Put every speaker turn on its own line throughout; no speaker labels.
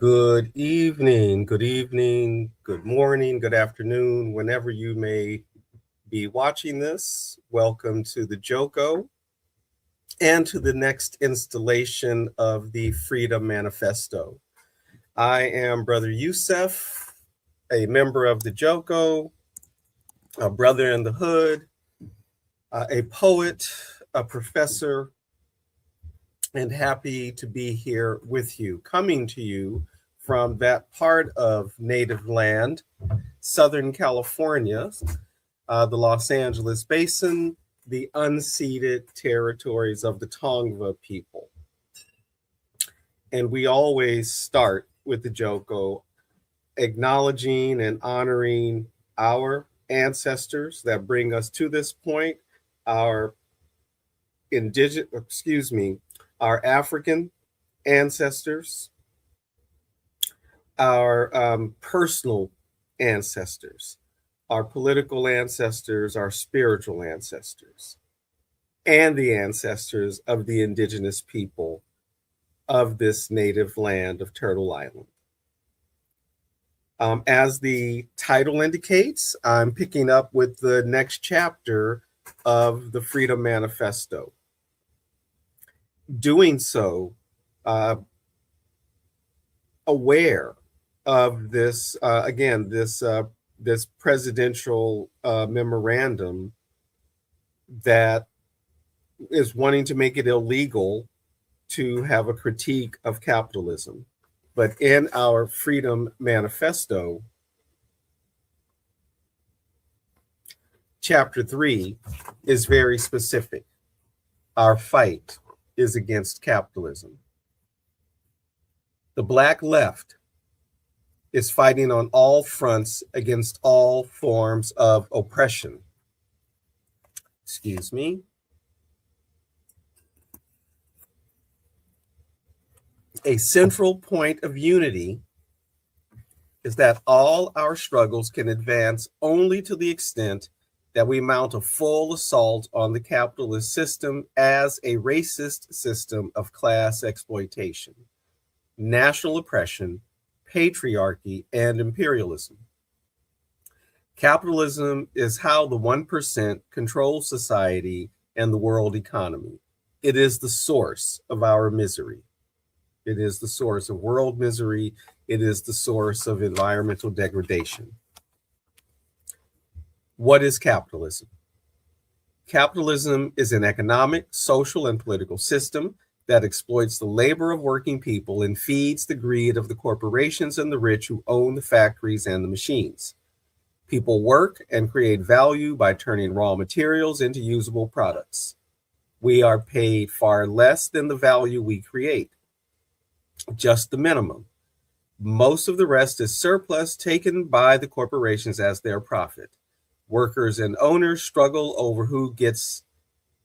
Good evening, good morning, good afternoon, whenever you may be watching this. Welcome to the Joko and to the next installation of the Freedom Manifesto. I am Brother Youssef, a member of the Joko, a brother in the hood, a poet, a professor, and happy to be here with you, coming to you from that part of native land, Southern California, the Los Angeles Basin, the unceded territories of the Tongva people. And we always start with the Joko, acknowledging and honoring our ancestors that bring us to this point, our our African ancestors, our personal ancestors, our political ancestors, our spiritual ancestors, and the ancestors of the indigenous people of this native land of Turtle Island. As the title indicates, I'm picking up with the next chapter of the Freedom Manifesto. Doing so, aware of this, this presidential memorandum that is wanting to make it illegal to have a critique of capitalism. But in our Freedom Manifesto, Chapter 3 is very specific. Our fight is against capitalism. The Black left is fighting on all fronts against all forms of oppression. Excuse me. A central point of unity is that all our struggles can advance only to the extent that we mount a full assault on the capitalist system as a racist system of class exploitation, national oppression, patriarchy, and imperialism. Capitalism is how the 1% controls society and the world economy. It is the source of our misery. It is the source of world misery. It is the source of environmental degradation. What is capitalism? Capitalism is an economic, social, and political system that exploits the labor of working people and feeds the greed of the corporations and the rich who own the factories and the machines. People work and create value by turning raw materials into usable products. We are paid far less than the value we create, just the minimum. Most of the rest is surplus taken by the corporations as their profit. Workers and owners struggle over who gets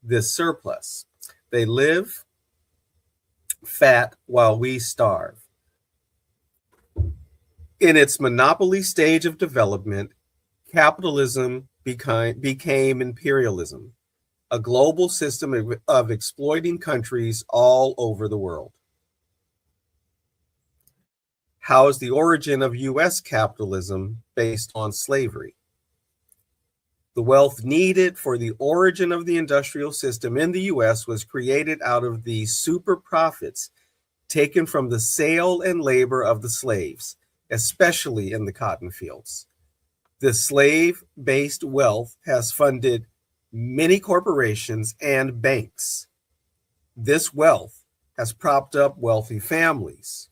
this surplus. They live fat while we starve. In its monopoly stage of development, capitalism became imperialism, a global system of exploiting countries all over the world. How is the origin of U.S. capitalism based on slavery? The wealth needed for the origin of the industrial system in the U.S. was created out of the super profits taken from the sale and labor of the slaves, especially in the cotton fields. This slave-based wealth has funded many corporations and banks. This wealth has propped up wealthy families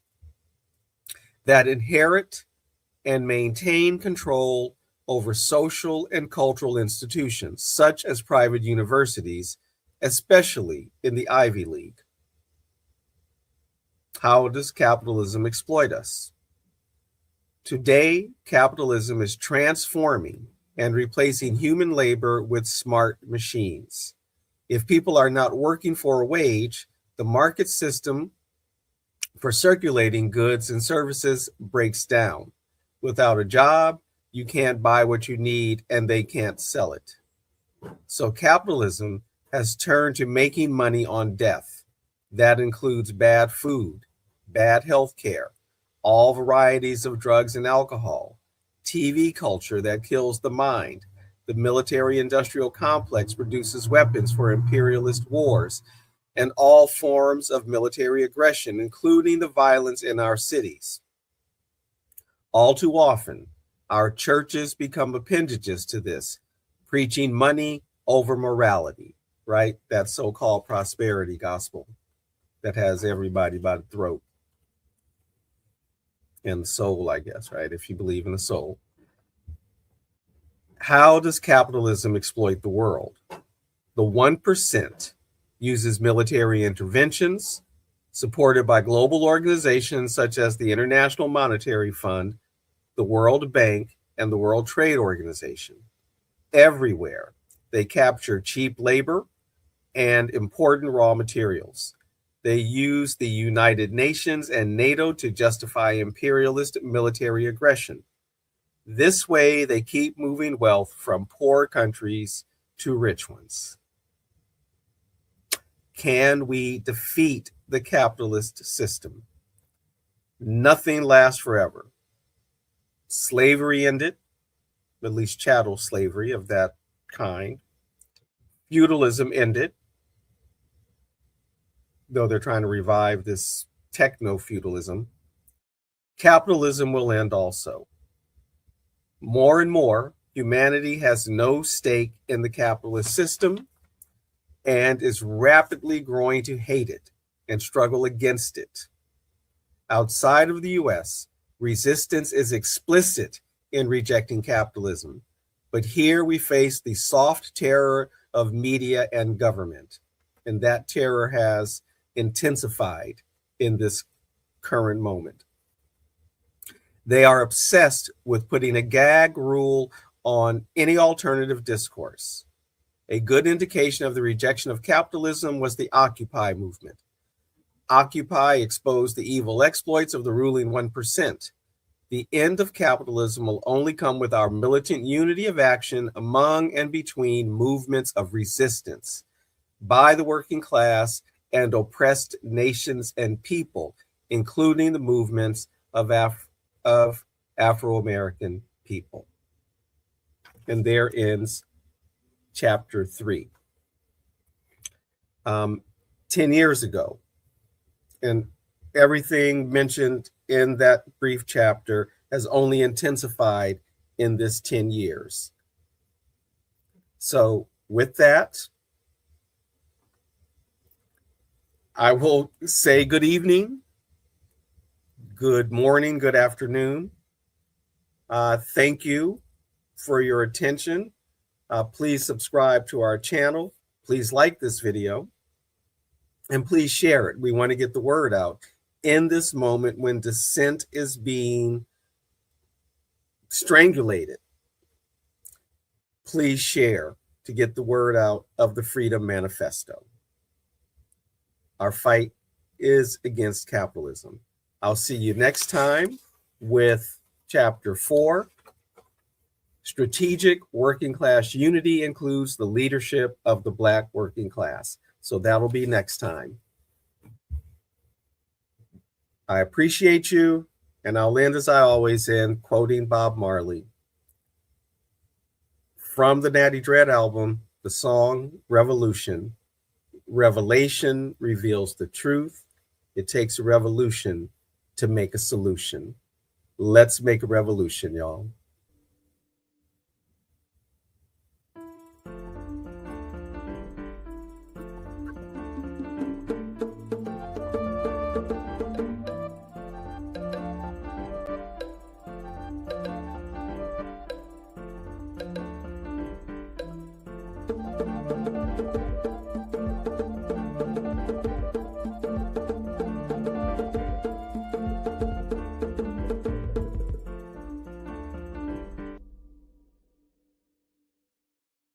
that inherit and maintain control over social and cultural institutions, such as private universities, especially in the Ivy League. How does capitalism exploit us? Today, capitalism is transforming and replacing human labor with smart machines. If people are not working for a wage, the market system for circulating goods and services breaks down. Without a job, you can't buy what you need and they can't sell it. So capitalism has turned to making money on death. That includes bad food, bad health care, all varieties of drugs and alcohol, TV culture that kills the mind. The military-industrial complex produces weapons for imperialist wars and all forms of military aggression, including the violence in our cities. All too often, our churches become appendages to this, preaching money over morality, right? That so-called prosperity gospel that has everybody by the throat and the soul, I guess, right? If you believe in the soul. How does capitalism exploit the world? The 1% uses military interventions supported by global organizations such as the International Monetary Fund, the World Bank, and the World Trade Organization. Everywhere, they capture cheap labor and important raw materials. They use the United Nations and NATO to justify imperialist military aggression. This way, they keep moving wealth from poor countries to rich ones. Can we defeat the capitalist system? Nothing lasts forever. Slavery ended, at least chattel slavery of that kind. Feudalism ended, though they're trying to revive this techno-feudalism. Capitalism will end also. More and more, humanity has no stake in the capitalist system and is rapidly growing to hate it and struggle against it. Outside of the US, resistance is explicit in rejecting capitalism. But here we face the soft terror of media and government, and that terror has intensified in this current moment. They are obsessed with putting a gag rule on any alternative discourse. A good indication of the rejection of capitalism was the Occupy movement. Occupy exposed the evil exploits of the ruling 1%. The end of capitalism will only come with our militant unity of action among and between movements of resistance by the working class and oppressed nations and people, including the movements of Afro-American people. And there ends chapter 3. 10 years ago, and everything mentioned in that brief chapter has only intensified in this 10 years. So with that, I will say good evening, good morning, good afternoon. Thank you for your attention. Please subscribe to our channel. Please like this video. And please share it. We want to get the word out in this moment when dissent is being strangulated. Please share to get the word out of the Freedom Manifesto. Our fight is against capitalism. I'll see you next time with chapter 4. Strategic working class unity includes the leadership of the Black working class. So that'll be next time. I appreciate you, and I'll end as I always end, quoting Bob Marley. From the Natty Dread album, the song Revolution. Revelation reveals the truth. It takes a revolution to make a solution. Let's make a revolution, y'all.